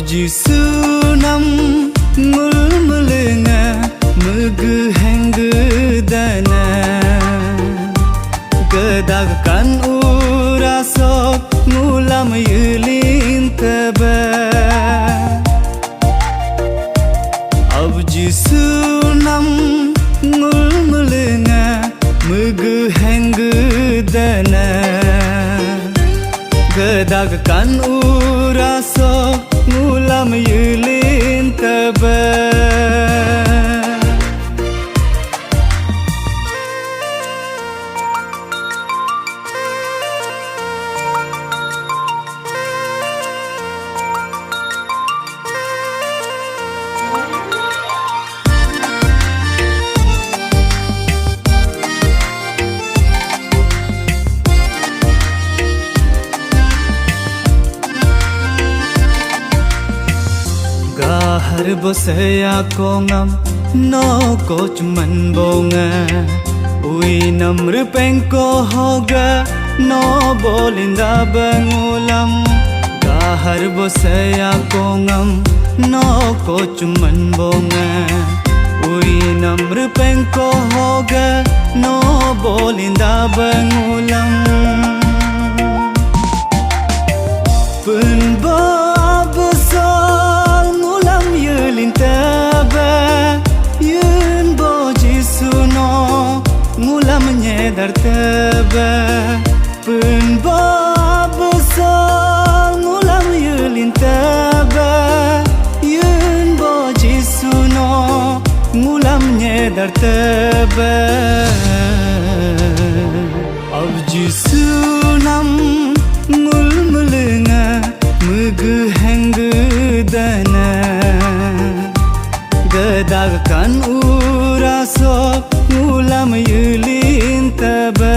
Jisu nam mul mulunga mugu hengu dana gedagkan urasok mulam yulin teba Jisu nam mul mulunga mugu hengu dana gedagkan urasok mulam yulin teba Har bosaya kongam no ko cuman bonga ui namru pengko hoga no bolinda bangulam Gahar bosaya kongam no ko cuman bonga ui namru pengko hoga no bolinda bangulam Punbo Taba yun bo Jisu no mulam nyedar taba pun bo besar mulam yulin taba yun bo Jisu no mulam nyedar taba ab Jisu nam mul mulunga mugu hengu dana gedagkan urasok mulam yulin taba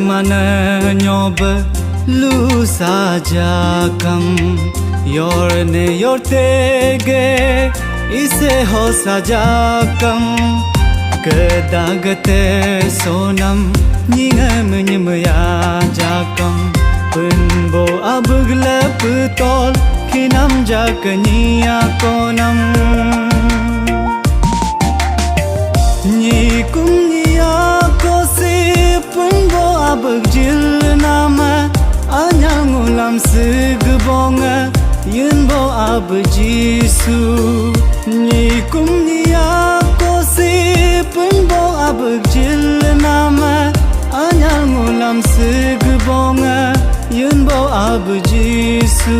Mana nyoba lu saja kam yorne yortege ise ho saja kam kedagate sonam nyingam nyimya jakam penbo abugla putol kinam jaknya konam nyikum nya kosi punbo abag jil nama anyal ngulam segebonga yun bo ab Jisu nyikum nia kosi punbo abag jil nama anyal ngulam segebonga yun bo ab Jisu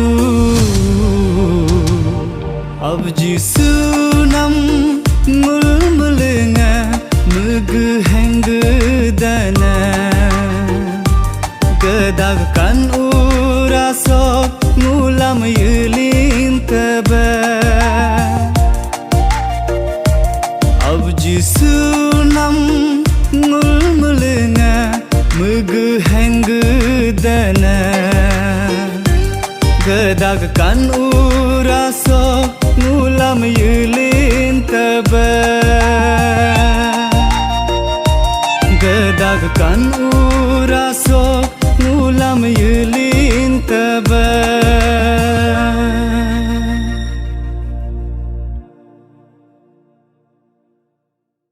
nam mul mulunga mugu hengu dana gedagkan urasok mulam yulin taba ab Jisu nam mul mulunga mugu hengu dana gedagkan urasok mulam yulin taba gedagkan urasok mulam yulin taba